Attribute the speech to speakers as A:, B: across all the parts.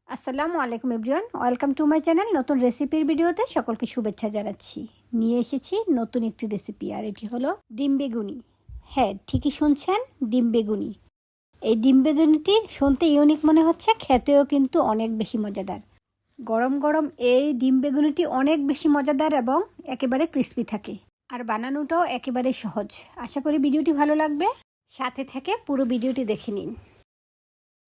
A: আসসালামু আলাইকুম everyone, welcome to my channel. নতুন রেসিপির ভিডিওতে সকলকে শুভেচ্ছা জানাচ্ছি। নিয়ে এসেছি নতুন একটি রেসিপি, আর এটি হলো ডিম বেগুনি। হ্যাঁ, ঠিকই শুনছেন, ডিম বেগুনি। এই ডিম বেগুনিটি শুনতে ইউনিক মনে হচ্ছে, খেতেও কিন্তু অনেক বেশি মজাদার। গরম গরম এই ডিম বেগুনিটি অনেক বেশি মজাদার এবং একেবারে ক্রিস্পি থাকে, আর বানানোটাও একেবারে সহজ। আশা করি ভিডিওটি ভালো লাগবে, সাথে থেকে পুরো ভিডিওটি দেখে নিন।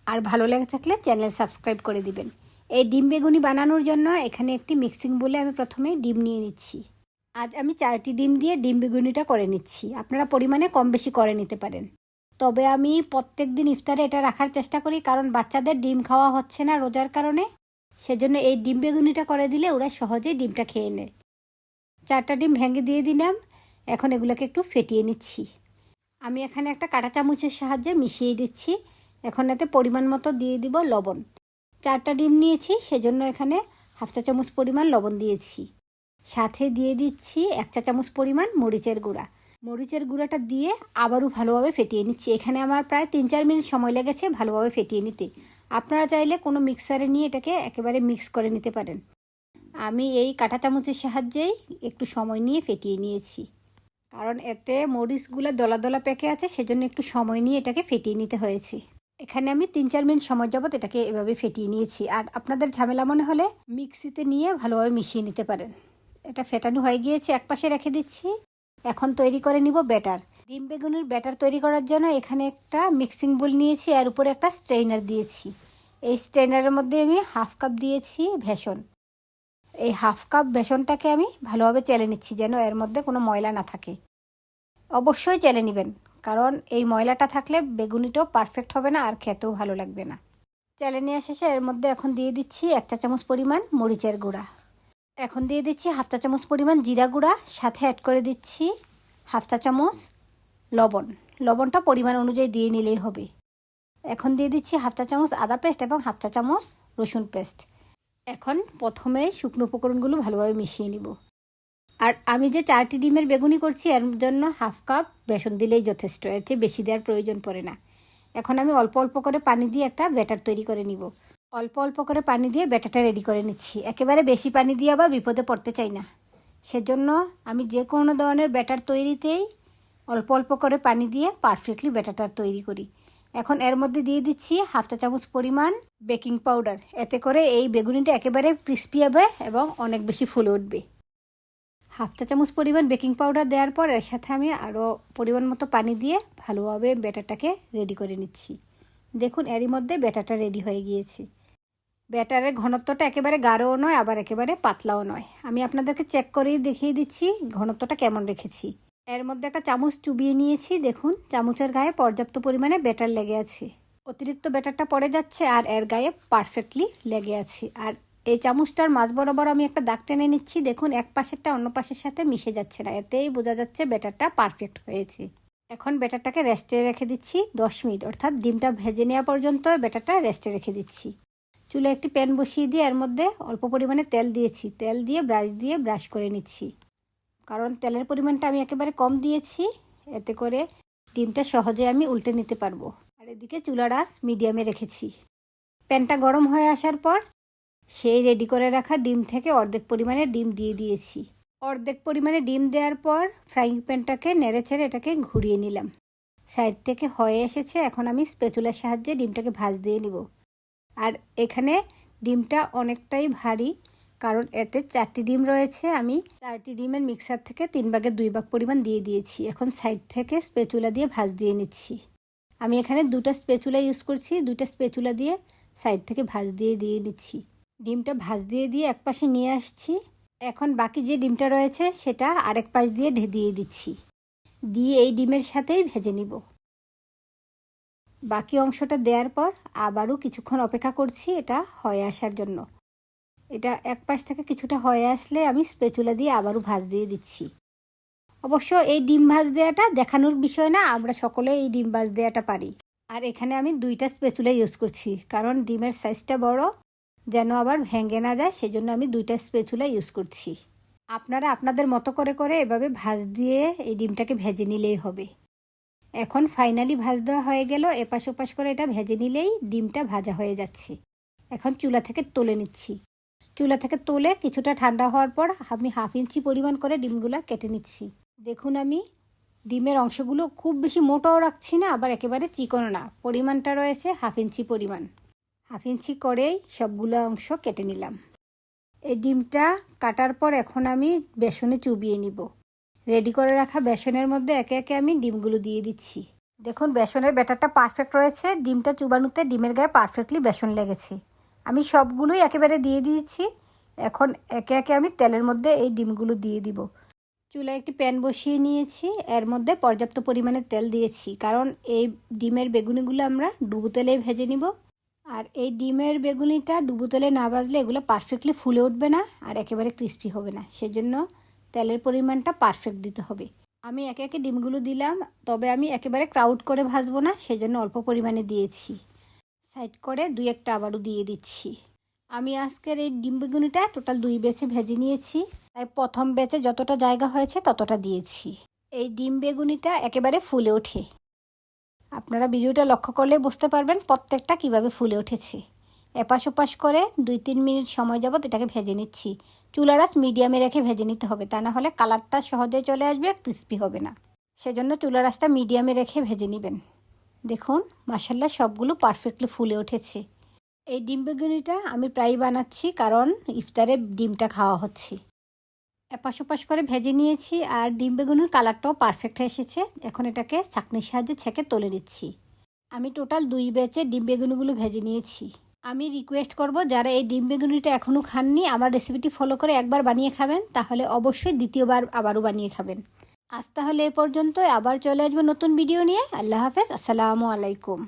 A: আর ভালো লেগে থাকলে চ্যানেল সাবস্ক্রাইব করে দিবেন। এই ডিম বেগুনি বানানোর জন্য এখানে একটি মিক্সিং বোলে আমি প্রথমে ডিম নিয়ে নিচ্ছি। আজ আমি 4টি ডিম দিয়ে ডিম বেগুনিটা করে নিচ্ছি। আপনারা পরিমাণে কম বেশি করে নিতে পারেন, তবে আমি প্রত্যেক দিন ইফতারে এটা রাখার চেষ্টা করি, কারণ বাচ্চাদের ডিম খাওয়া হচ্ছে না রোজার কারণে। সেজন্য এই ডিম বেগুনিটা করে দিলে ওরা সহজেই ডিমটা খেয়ে নেয়। 4টা ডিম ভেঙে দিয়ে দিলাম। এখন এগুলোকে একটু ফেটিয়ে নিচ্ছি। আমি এখানে একটা কাঁটা চামচের সাহায্যে মিশিয়ে দিচ্ছি। এখন এতে পরিমাণ মতো দিয়ে দিব লবণ। 4টা ডিম নিয়েছি, সেজন্য এখানে 1/2 চা চামচ পরিমাণ লবণ দিয়েছি। সাথে দিয়ে দিচ্ছি 1 চা চামচ পরিমাণ মরিচের গুঁড়া। মরিচের গুঁড়াটা দিয়ে আবারও ভালোভাবে ফেটিয়ে নিচ্ছি। এখানে আমার প্রায় 3-4 মিনিট সময় লেগেছে ভালোভাবে ফেটিয়ে নিতে। আপনারা চাইলে কোনো মিক্সারে নিয়ে এটাকে একেবারে মিক্স করে নিতে পারেন। আমি এই কাঁটা চামচের সাহায্যেই একটু সময় নিয়ে ফেটিয়ে নিয়েছি, কারণ এতে মরিচগুলো দলা দলা পেকে আছে, সেজন্য একটু সময় নিয়ে এটাকে ফেটিয়ে নিতে হয়েছে। এখানে আমি 3-4 মিনিট সময় যাবত এটাকে এভাবে ফেটিয়ে নিয়েছি। আর আপনাদের ঝামেলা মনে হলে মিক্সিতে নিয়ে ভালোভাবে মিশিয়ে নিতে পারেন। এটা ফেটানো হয়ে গিয়েছে, একপাশে রেখে দিচ্ছি। এখন তৈরি করে নিব ব্যাটার। ডিম বেগুনের ব্যাটার তৈরি করার জন্য এখানে একটা মিক্সিং বোল নিয়েছি, আর উপরে একটা স্ট্রেইনার দিয়েছি। এই স্ট্রেইনারের মধ্যে আমি 1/2 কাপ দিয়েছি বেসন। এই 1/2 কাপ বেসনটাকে আমি ভালোভাবে চেলে নিচ্ছি, যেন এর মধ্যে কোনো ময়লা না থাকে। অবশ্যই চেলে নেবেন, কারণ এই ময়লাটা থাকলে বেগুনিটাও পারফেক্ট হবে না, আর খেতেও ভালো লাগবে না। চেলে নেওয়া শেষে এর মধ্যে এখন দিয়ে দিচ্ছি 1 চা চামচ পরিমাণ মরিচের গুঁড়া। এখন দিয়ে দিচ্ছি 1/2 চা চামচ পরিমাণ জিরা গুঁড়া। সাথে অ্যাড করে দিচ্ছি 1/2 চা চামচ লবণ। লবণটা পরিমাণ অনুযায়ী দিয়ে নিলেই হবে। এখন দিয়ে দিচ্ছি 1/2 চা চামচ আদা পেস্ট এবং 1/2 চা চামচ রসুন পেস্ট। এখন প্রথমে শুকনো উপকরণগুলো ভালোভাবে মিশিয়ে নিব। আর আমি যে 4টি ডিমের বেগুনি করছি, এর জন্য 1/2 কাপ বেসন দিলেই যথেষ্ট, এর চেয়ে বেশি দেওয়ার প্রয়োজন পড়ে না। এখন আমি অল্প অল্প করে পানি দিয়ে একটা ব্যাটার তৈরি করে নিব। অল্প অল্প করে পানি দিয়ে ব্যাটারটা রেডি করে নিচ্ছি। একেবারে বেশি পানি দিয়ে আবার বিপদে পড়তে চাই না, সেজন্য আমি যে কোনো ধরনের ব্যাটার তৈরিতেই অল্প অল্প করে পানি দিয়ে পারফেক্টলি ব্যাটারটা তৈরি করি। এখন এর মধ্যে দিয়ে দিচ্ছি 1/2 চা চামচ পরিমাণ বেকিং পাউডার। এতে করে এই বেগুনিটা একেবারে ক্রিস্পি হবে এবং অনেক বেশি ফুলে উঠবে। 1/2 চা চামচ পরিমাণ বেকিং পাউডার দেওয়ার পর এর সাথে আমি আরও পরিমাণ মতো পানি দিয়ে ভালোভাবে ব্যাটারটাকে রেডি করে নিচ্ছি। দেখুন, এরই মধ্যে ব্যাটারটা রেডি হয়ে গিয়েছে। ব্যাটারের ঘনত্বটা একেবারে গাঢ়ও নয়, আবার একেবারে পাতলাও নয়। আমি আপনাদেরকে চেক করেই দেখিয়ে দিচ্ছি ঘনত্বটা কেমন রেখেছি। এর মধ্যে একটা চামচ চুবিয়ে নিয়েছি। দেখুন, চামচের গায়ে পর্যাপ্ত পরিমাণে ব্যাটার লেগে আছে। অতিরিক্ত ব্যাটারটা পড়ে যাচ্ছে আর এর গায়ে পারফেক্টলি লেগে আছে। আর এই চামচটার মাঝ বরাবর আমি একটা দাগ টেনে নিচ্ছি। দেখুন, এক পাশেরটা অন্য পাশের সাথে মিশে যাচ্ছে না, এতেই বোঝা যাচ্ছে ব্যাটারটা পারফেক্ট হয়েছে। এখন ব্যাটারটাকে রেস্টে রেখে দিচ্ছি 10 মিনিট, অর্থাৎ ডিমটা ভেজে নেওয়া পর্যন্ত ব্যাটারটা রেস্টে রেখে দিচ্ছি। চুলে একটি প্যান বসিয়ে দিয়ে এর মধ্যে অল্প পরিমাণে তেল দিয়েছি। তেল দিয়ে ব্রাশ করে নিচ্ছি, কারণ তেলের পরিমাণটা আমি একেবারে কম দিয়েছি। এতে করে ডিমটা সহজে আমি উল্টে নিতে পারবো। আর এদিকে চুলার আঁচ মিডিয়ামে রেখেছি। প্যানটা গরম হয়ে আসার পর সেই রেডি করে রাখা ডিম থেকে অর্ধেক পরিমাণে ডিম দিয়ে দিয়েছি। অর্ধেক পরিমাণে ডিম দেওয়ার পর ফ্রাইং প্যানটাকে নেড়ে ছেড়ে এটাকে ঘুরিয়ে নিলাম। সাইড থেকে হয়ে এসেছে। এখন আমি স্প্যাচুলার সাহায্যে ডিমটাকে ভাঁজ দিয়ে নিব। আর এখানে ডিমটা অনেকটাই ভারী, কারণ এতে 4টি ডিম রয়েছে। আমি 4টি ডিমের মিক্সার থেকে 3 ভাগের 2 ভাগ পরিমাণ দিয়ে দিয়েছি। এখন সাইড থেকে স্প্যাচুলা দিয়ে ভাঁজ দিয়ে নিচ্ছি। আমি এখানে 2টা স্প্যাচুলা ইউজ করছি। 2টা স্প্যাচুলা দিয়ে সাইড থেকে ভাঁজ দিয়ে নিচ্ছি। ডিমটা ভাঁজ দিয়ে এক পাশে নিয়ে আসছি। এখন বাকি যে ডিমটা রয়েছে সেটা আরেক পাশ দিয়ে দিয়ে দিচ্ছি। দিয়ে এই ডিমের সাথেই ভেজে নিব। বাকি অংশটা দেওয়ার পর আবারও কিছুক্ষণ অপেক্ষা করছি এটা হয়ে আসার জন্য। এটা এক পাশ থেকে কিছুটা হয়ে আসলে আমি স্প্যাচুলা দিয়ে আবারও ভাঁজ দিয়ে দিচ্ছি। অবশ্য এই ডিম ভাঁজ দেওয়াটা দেখানোর বিষয় না, আমরা সকলে এই ডিম ভাঁজ দেওয়াটা পারি। আর এখানে আমি 2টা স্প্যাচুলা ইউজ করছি, কারণ ডিমের সাইজটা বড়, যেন আবার ভেঙে না যায়, সেজন্য আমি 2টা স্প্যাচুলা ইউজ করছি। আপনারা আপনাদের মতো করে করে এভাবে ভাঁজ দিয়ে এই ডিমটাকে ভেজে নিলেই হবে। এখন ফাইনালি ভাঁজ দেওয়া হয়ে গেল। এপাশ ওপাশ করে এটা ভেজে নিলেই ডিমটা ভাজা হয়ে যাচ্ছে। এখন চুলা থেকে তুলে নিচ্ছি। চুলা থেকে তুলে কিছুটা ঠান্ডা হওয়ার পর আমি 1/2 ইঞ্চি পরিমাণ করে ডিমগুলো কেটে নিচ্ছি। দেখুন আমি ডিমের অংশগুলো খুব বেশি মোটাও রাখছি না, আবার একেবারে চিকনও না। পরিমাণটা রয়েছে 1/2 ইঞ্চি পরিমাণ। 1/2 ইঞ্চি করেই সবগুলো অংশ কেটে নিলাম। এই ডিমটা কাটার পর এখন আমি বেসনে চুবিয়ে নিব। রেডি করে রাখা বেসনের মধ্যে একে একে আমি ডিমগুলো দিয়ে দিচ্ছি। দেখুন বেসনের ব্যাটারটা পারফেক্ট রয়েছে। ডিমটা চুবানোতে ডিমের গায়ে পারফেক্টলি বেসন লেগেছে। আমি সবগুলোই একেবারে দিয়ে দিয়েছি। এখন একে একে আমি তেলের মধ্যে এই ডিমগুলো দিয়ে দিব। চুলায় একটি প্যান বসিয়ে নিয়েছি, এর মধ্যে পর্যাপ্ত পরিমাণে তেল দিয়েছি, কারণ এই ডিমের বেগুনিগুলো আমরা ডুবো তেলেই ভেজে নিব। আর এই ডিমের বেগুনিটা ডুবো তেলে না ভাজলে এগুলো পারফেক্টলি ফুলে উঠবে না আর একেবারে ক্রিস্পি হবে না। সেজন্য তেলের পরিমাণটা পারফেক্ট দিতে হবে। আমি একে একে ডিমগুলো দিলাম, তবে আমি একেবারে ক্রাউড করে ভাজবো না, সেজন্য অল্প পরিমাণে দিয়েছি। সাইড করে 2-1টা আবারও দিয়ে দিচ্ছি। আমি আজকের এই ডিম বেগুনিটা টোটাল 2 ব্যাচে ভেজে নিয়েছি, তাই প্রথম ব্যাচে যতটা জায়গা হয়েছে ততটা দিয়েছি। এই ডিম বেগুনিটা একেবারে ফুলে ওঠে। আপনারা ভিডিওটা লক্ষ্য করলে বুঝতে পারবেন প্রত্যেকটা কিভাবে ফুলে উঠেছে। এপাশ ওপাশ করে 2-3 মিনিট সময় যাবত এটাকে ভেজে নিচ্ছি। চুলার আঁচ মিডিয়ামে রেখে ভেজে নিতে হবে, তা না হলে কালারটা সহজে চলে আসবে, ক্রিস্পি হবে না। সেজন্য চুলার আঁচটা মিডিয়ামে রেখে ভেজে নেবেন। দেখুন মাশাআল্লাহ সবগুলো পারফেক্টলি ফুলে উঠেছে। এই ডিম বেগুনিটা আমি প্রায় বানাচ্ছি, কারণ ইফতারে ডিমটা খাওয়া হচ্ছে। এপাশ ওপাশ করে ভেজে নিয়েছি আর ডিম বেগুনের কালারটাও পারফেক্ট এসেছে। এখন এটাকে চাকনির সাহায্যে ছেঁকে তুলে নিচ্ছি। আমি টোটাল 2 ব্যাচে ডিম বেগুনিগুলো ভেজে নিয়েছি। আমি রিকোয়েস্ট করব, যারা এই ডিম বেগুনিটা এখনও খাননি আমার রেসিপিটি ফলো করে একবার বানিয়ে খাবেন, তাহলে অবশ্যই দ্বিতীয়বার আবারও বানিয়ে খাবেন। আজ তাহলে এ পর্যন্ত, আবার চলে আসবো নতুন ভিডিও নিয়ে। আল্লাহ হাফেজ, আসসালামু আলাইকুম।